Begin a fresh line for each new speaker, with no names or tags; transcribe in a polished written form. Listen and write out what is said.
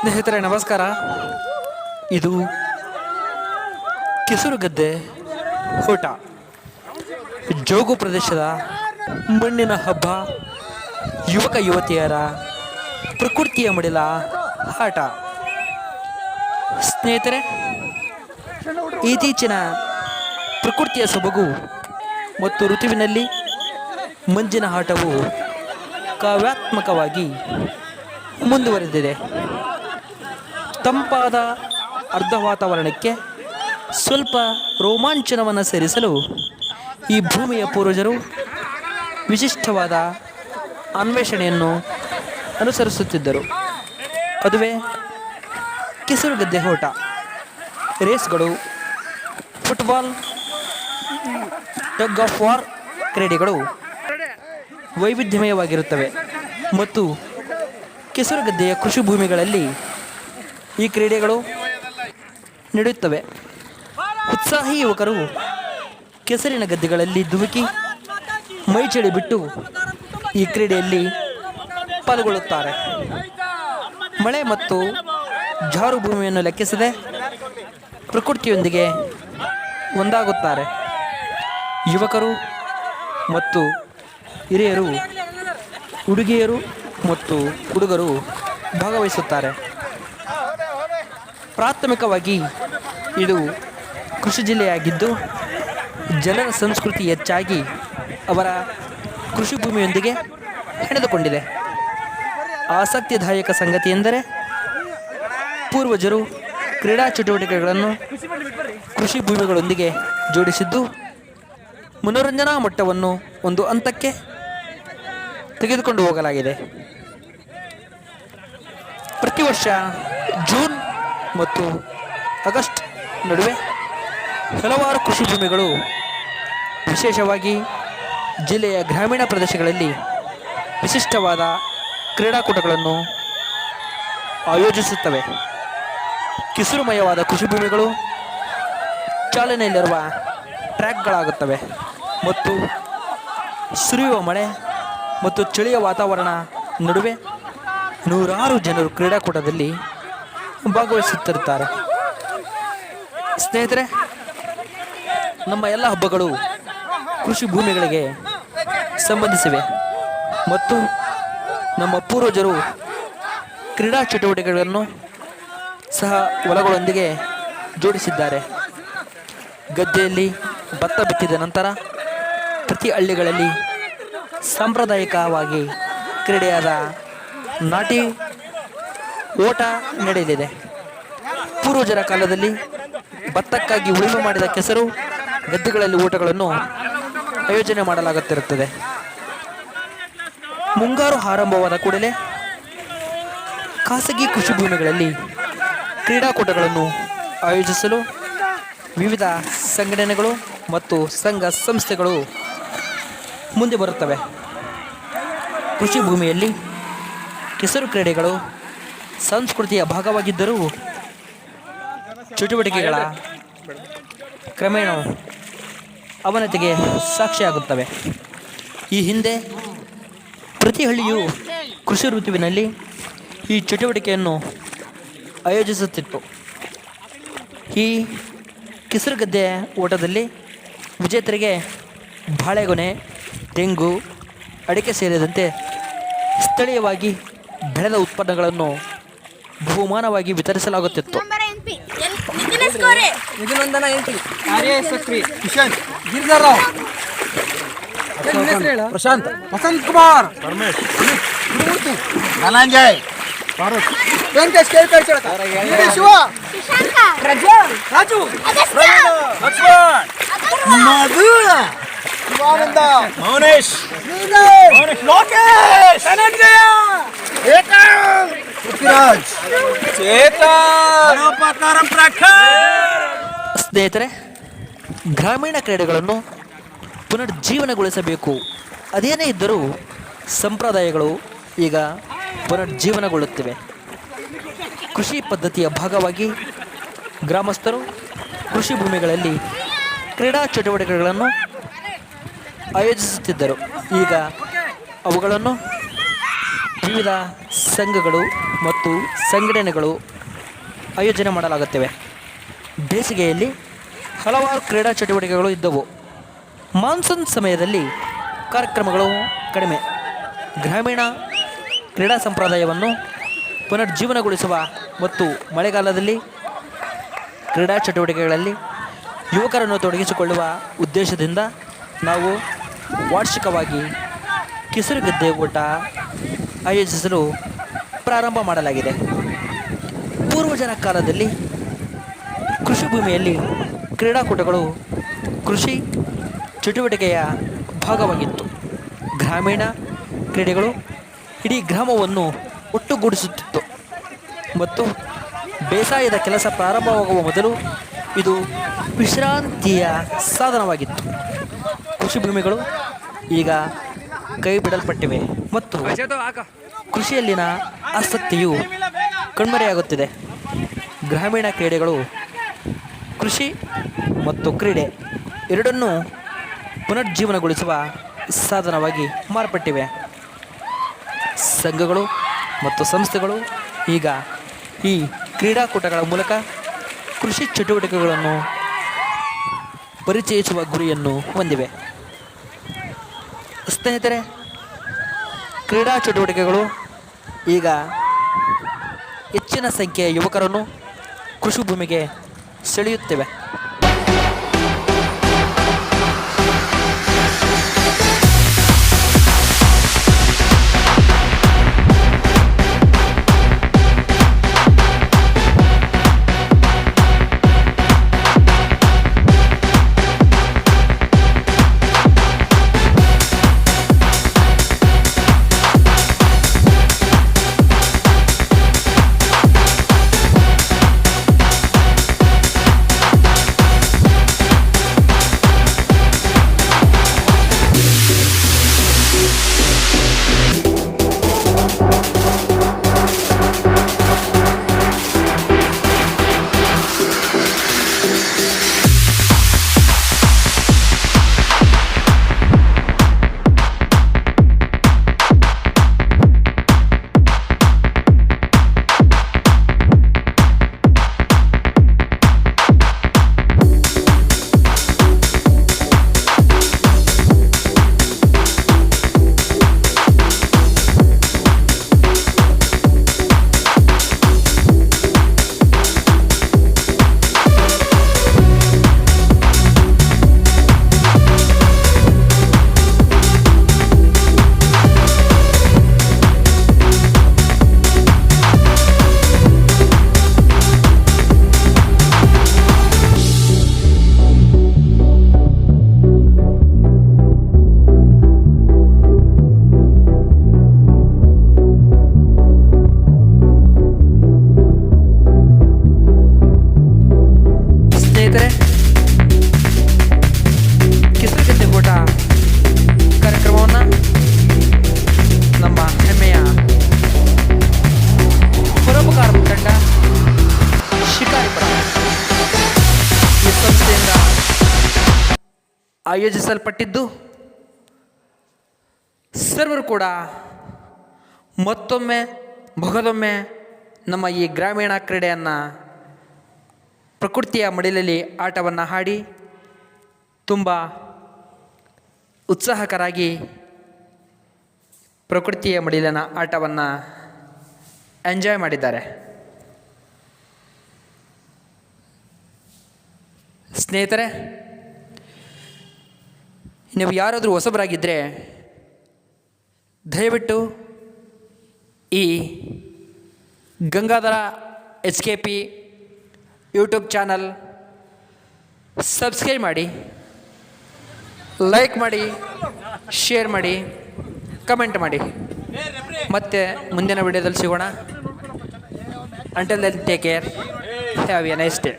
ಸ್ನೇಹಿತರೆ ನಮಸ್ಕಾರ. ಇದು ಕೆಸರುಗದ್ದೆ ಓಟ. ಜೋಗು ಪ್ರದೇಶದ ಮಣ್ಣಿನ ಹಬ್ಬ, ಯುವಕ ಯುವತಿಯರ ಪ್ರಕೃತಿಯ ಮಡಿಲ ಆಟ. ಸ್ನೇಹಿತರೆ, ಇತ್ತೀಚಿನ ಪ್ರಕೃತಿಯ ಸೊಬಗು ಮತ್ತು ಋತುವಿನಲ್ಲಿ ಮಂಜಿನ ಆಟವು ಕಾವ್ಯಾತ್ಮಕವಾಗಿ ಮುಂದುವರೆದಿದೆ. ತಂಪಾದ ಅರ್ಧ ವಾತಾವರಣಕ್ಕೆ ಸ್ವಲ್ಪ ರೋಮಾಂಚನವನ್ನು ಸೇರಿಸಲು ಈ ಭೂಮಿಯ ಪೂರ್ವಜರು ವಿಶಿಷ್ಟವಾದ ಅನ್ವೇಷಣೆಯನ್ನು ಅನುಸರಿಸುತ್ತಿದ್ದರು. ಅದುವೇ ಕೆಸರುಗದ್ದೆ ಓಟ. ರೇಸ್ಗಳು, ಫುಟ್ಬಾಲ್, ಟಗ್ ಆಫ್ ವಾರ್ ಕ್ರೀಡೆಗಳು ವೈವಿಧ್ಯಮಯವಾಗಿರುತ್ತವೆ ಮತ್ತು ಕೆಸರುಗದ್ದೆಯ ಕೃಷಿ ಭೂಮಿಗಳಲ್ಲಿ ಈ ಕ್ರೀಡೆಗಳು ನಡೆಯುತ್ತವೆ. ಉತ್ಸಾಹಿ ಯುವಕರು ಕೆಸರಿನ ಗದ್ದೆಗಳಲ್ಲಿ ಧುಮುಕಿ ಮೈಚಳಿ ಬಿಟ್ಟು ಈ ಕ್ರೀಡೆಯಲ್ಲಿ ಪಾಲ್ಗೊಳ್ಳುತ್ತಾರೆ. ಮಳೆ ಮತ್ತು ಜಾರು ಭೂಮಿಯನ್ನು ಲೆಕ್ಕಿಸದೆ ಪ್ರಕೃತಿಯೊಂದಿಗೆ ಒಂದಾಗುತ್ತಾರೆ. ಯುವಕರು ಮತ್ತು ಹಿರಿಯರು, ಹುಡುಗಿಯರು ಮತ್ತು ಹುಡುಗರು ಭಾಗವಹಿಸುತ್ತಾರೆ. ಪ್ರಾಥಮಿಕವಾಗಿ ಇದು ಕೃಷಿ ಜಿಲ್ಲೆಯಾಗಿದ್ದು, ಜನರ ಸಂಸ್ಕೃತಿ ಹೆಚ್ಚಾಗಿ ಅವರ ಕೃಷಿ ಭೂಮಿಯೊಂದಿಗೆ ಹೆಣೆದುಕೊಂಡಿದೆ. ಆಸಕ್ತಿದಾಯಕ ಸಂಗತಿ ಎಂದರೆ ಪೂರ್ವಜರು ಕ್ರೀಡಾ ಚಟುವಟಿಕೆಗಳನ್ನು ಕೃಷಿ ಭೂಮಿಗಳೊಂದಿಗೆ ಜೋಡಿಸಿದ್ದು ಮನೋರಂಜನಾ ಮಟ್ಟವನ್ನು ಒಂದು ಹಂತಕ್ಕೆ ತೆಗೆದುಕೊಂಡು ಹೋಗಲಾಗಿದೆ. ಪ್ರತಿ ವರ್ಷ ಜೂನ್ ಮತ್ತು ಆಗಸ್ಟ್ ನಡುವೆ ಹಲವಾರು ಕೃಷಿ ಭೂಮಿಗಳು, ವಿಶೇಷವಾಗಿ ಜಿಲ್ಲೆಯ ಗ್ರಾಮೀಣ ಪ್ರದೇಶಗಳಲ್ಲಿ ವಿಶಿಷ್ಟವಾದ ಕ್ರೀಡಾಕೂಟಗಳನ್ನು ಆಯೋಜಿಸುತ್ತವೆ. ಕಿಸುರುಮಯವಾದ ಕೃಷಿ ಭೂಮಿಗಳು ಚಾಲನೆಯಲ್ಲಿರುವ ಟ್ರ್ಯಾಕ್ಗಳಾಗುತ್ತವೆ ಮತ್ತು ಸುರಿಯುವ ಮಳೆ ಮತ್ತು ಚಳಿಯ ವಾತಾವರಣ ನಡುವೆ ನೂರಾರು ಜನರು ಕ್ರೀಡಾಕೂಟದಲ್ಲಿ ಭಾಗವಹಿಸುತ್ತಿರುತ್ತಾರೆ. ಸ್ನೇಹಿತರೆ, ನಮ್ಮ ಎಲ್ಲ ಹಬ್ಬಗಳು ಕೃಷಿ ಭೂಮಿಗಳಿಗೆ ಸಂಬಂಧಿಸಿವೆ ಮತ್ತು ನಮ್ಮ ಪೂರ್ವಜರು ಕ್ರೀಡಾ ಚಟುವಟಿಕೆಗಳನ್ನು ಸಹ ಹೊಲಗಳೊಂದಿಗೆ ಜೋಡಿಸಿದ್ದಾರೆ. ಗದ್ದೆಯಲ್ಲಿ ಭತ್ತ ಬಿತ್ತಿದ ನಂತರ ಪ್ರತಿ ಹಳ್ಳಿಗಳಲ್ಲಿ ಸಾಂಪ್ರದಾಯಿಕವಾಗಿ ಕ್ರೀಡೆಯಾದ ನಾಟಿ ಓಟ ನಡೆಯಲಿದೆ. ಪೂರ್ವಜರ ಕಾಲದಲ್ಲಿ ಭತ್ತಕ್ಕಾಗಿ ಉಳುಮೆ ಮಾಡಿದ ಕೆಸರು ಗದ್ದೆಗಳಲ್ಲಿ ಓಟಗಳನ್ನು ಆಯೋಜನೆ ಮಾಡಲಾಗುತ್ತಿರುತ್ತದೆ. ಮುಂಗಾರು ಆರಂಭವಾದ ಕೂಡಲೇ ಖಾಸಗಿ ಕೃಷಿ ಭೂಮಿಗಳಲ್ಲಿ ಕ್ರೀಡಾಕೂಟಗಳನ್ನು ಆಯೋಜಿಸಲು ವಿವಿಧ ಸಂಘಟನೆಗಳು ಮತ್ತು ಸಂಘ ಸಂಸ್ಥೆಗಳು ಮುಂದೆ ಬರುತ್ತವೆ. ಕೃಷಿ ಭೂಮಿಯಲ್ಲಿ ಕೆಸರು ಕ್ರೀಡೆಗಳು ಸಂಸ್ಕೃತಿಯ ಭಾಗವಾಗಿದ್ದರೂ ಚಟುವಟಿಕೆಗಳ ಕ್ರಮೇಣ ಅವನತಿಗೆ ಸಾಕ್ಷಿಯಾಗುತ್ತವೆ. ಈ ಹಿಂದೆ ಪ್ರತಿ ಹಳ್ಳಿಯು ಕೃಷಿ ಋತುವಿನಲ್ಲಿ ಈ ಚಟುವಟಿಕೆಯನ್ನು ಆಯೋಜಿಸುತ್ತಿತ್ತು. ಈ ಕೆಸರುಗದ್ದೆ ಓಟದಲ್ಲಿ ವಿಜೇತರಿಗೆ ಬಾಳೆಗೊನೆ, ತೆಂಗು, ಅಡಿಕೆ ಸೇರಿದಂತೆ ಸ್ಥಳೀಯವಾಗಿ ಬೆಳೆದ ಉತ್ಪನ್ನಗಳನ್ನು ಬಹುಮಾನವಾಗಿ ವಿತರಿಸಲಾಗುತ್ತಿತ್ತು.
ಪ್ರಶಾಂತ್, ವಸಂತ್ ಕುಮಾರ್, ಧನಂಜಯ್, ಶಿವ, ರಾಜು, ಮಧು, ಶಿವಾನಂದ, ಮೌನೇಶ್, ಲೋಕೇಶ್, ಧನಂಜಯ, ಪೃಥ್ವಿರಾಜ್,
ಸ್ನೇಹಿತರೆ, ಗ್ರಾಮೀಣ ಕ್ರೀಡೆಗಳನ್ನು ಪುನರ್ಜೀವನಗೊಳಿಸಬೇಕು. ಅದೇನೇ ಇದ್ದರೂ ಸಂಪ್ರದಾಯಗಳು ಈಗ ಪುನರ್ಜೀವನಗೊಳ್ಳುತ್ತಿವೆ. ಕೃಷಿ ಪದ್ಧತಿಯ ಭಾಗವಾಗಿ ಗ್ರಾಮಸ್ಥರು ಕೃಷಿ ಭೂಮಿಗಳಲ್ಲಿ ಕ್ರೀಡಾ ಚಟುವಟಿಕೆಗಳನ್ನು ಆಯೋಜಿಸುತ್ತಿದ್ದರು. ಈಗ ಅವುಗಳನ್ನು ವಿವಿಧ ಸಂಘಗಳು ಮತ್ತು ಸಂಘಟನೆಗಳು ಆಯೋಜನೆ ಮಾಡಲಾಗುತ್ತವೆ. ಬೇಸಿಗೆಯಲ್ಲಿ ಹಲವಾರು ಕ್ರೀಡಾ ಚಟುವಟಿಕೆಗಳು ಇದ್ದವು. ಮಾನ್ಸೂನ್ ಸಮಯದಲ್ಲಿ ಕಾರ್ಯಕ್ರಮಗಳು ಕಡಿಮೆ. ಗ್ರಾಮೀಣ ಕ್ರೀಡಾ ಸಂಪ್ರದಾಯವನ್ನು ಪುನರ್ಜೀವನಗೊಳಿಸುವ ಮತ್ತು ಮಳೆಗಾಲದಲ್ಲಿ ಕ್ರೀಡಾ ಚಟುವಟಿಕೆಗಳಲ್ಲಿ ಯುವಕರನ್ನು ತೊಡಗಿಸಿಕೊಳ್ಳುವ ಉದ್ದೇಶದಿಂದ ನಾವು ವಾರ್ಷಿಕವಾಗಿ ಕಿಸರುಗದ್ದೆ ಓಟ ಆಯೋಜಿಸಲು ಪ್ರಾರಂಭ ಮಾಡಲಾಗಿದೆ. ಪೂರ್ವಜರ ಕಾಲದಲ್ಲಿ ಕೃಷಿ ಭೂಮಿಯಲ್ಲಿ ಕ್ರೀಡಾಕೂಟಗಳು ಕೃಷಿ ಚಟುವಟಿಕೆಯ ಭಾಗವಾಗಿತ್ತು. ಗ್ರಾಮೀಣ ಕ್ರೀಡೆಗಳು ಇಡೀ ಗ್ರಾಮವನ್ನು ಒಟ್ಟುಗೂಡಿಸುತ್ತಿತ್ತು ಮತ್ತು ಬೇಸಾಯದ ಕೆಲಸ ಪ್ರಾರಂಭವಾಗುವ ಮೊದಲು ಇದು ವಿಶ್ರಾಂತಿಯ ಸಾಧನವಾಗಿತ್ತು. ಕೃಷಿ ಭೂಮಿಗಳು ಈಗ ಕೈ ಬಿಡಲ್ಪಟ್ಟಿವೆ ಮತ್ತು ಕೃಷಿಯಲ್ಲಿನ ಆಸಕ್ತಿಯು ಕಣ್ಮರೆಯಾಗುತ್ತಿದೆ. ಗ್ರಾಮೀಣ ಕ್ರೀಡೆಗಳು ಕೃಷಿ ಮತ್ತು ಕ್ರೀಡೆ ಎರಡನ್ನೂ ಪುನರ್ಜೀವನಗೊಳಿಸುವ ಸಾಧನವಾಗಿ ಮಾರ್ಪಟ್ಟಿವೆ. ಸಂಘಗಳು ಮತ್ತು ಸಂಸ್ಥೆಗಳು ಈಗ ಈ ಕ್ರೀಡಾಕೂಟಗಳ ಮೂಲಕ ಕೃಷಿ ಚಟುವಟಿಕೆಗಳನ್ನು ಪರಿಚಯಿಸುವ ಗುರಿಯನ್ನು ಹೊಂದಿವೆ. ಸ್ನೇಹಿತರೆ, ಕ್ರೀಡಾ ಚಟುವಟಿಕೆಗಳು ಈಗ ಹೆಚ್ಚಿನ ಸಂಖ್ಯೆಯ ಯುವಕರನ್ನು ಕೃಷಿ ಭೂಮಿಗೆ ಸೆಳೆಯುತ್ತಿವೆ. ಆಯೋಜಿಸಲ್ಪಟ್ಟಿದ್ದು ಸರ್ವರು ಕೂಡ ಮಗದೊಮ್ಮೆ ನಮ್ಮ ಈ ಗ್ರಾಮೀಣ ಕ್ರೀಡೆಯನ್ನು ಪ್ರಕೃತಿಯ ಮಡಿಲಲ್ಲಿ ಆಟವನ್ನು ಆಡಿ ತುಂಬ ಉತ್ಸಾಹಕರಾಗಿ ಪ್ರಕೃತಿಯ ಮಡಿಲಿನ ಆಟವನ್ನು ಎಂಜಾಯ್ ಮಾಡಿದ್ದಾರೆ. ಸ್ನೇಹಿತರೆ, ನೀವು ಯಾರಾದರೂ ಹೊಸಬರಾಗಿದ್ದರೆ ದಯವಿಟ್ಟು ಈ Gangadhar HKP YouTube channel subscribe ಮಾಡಿ, ಲೈಕ್ ಮಾಡಿ, ಶೇರ್ ಮಾಡಿ, ಕಮೆಂಟ್ ಮಾಡಿ. ಮತ್ತೆ ಮುಂದಿನ ವಿಡಿಯೋದಲ್ಲಿ ಸಿಗೋಣ. Until then take care, have a nice day.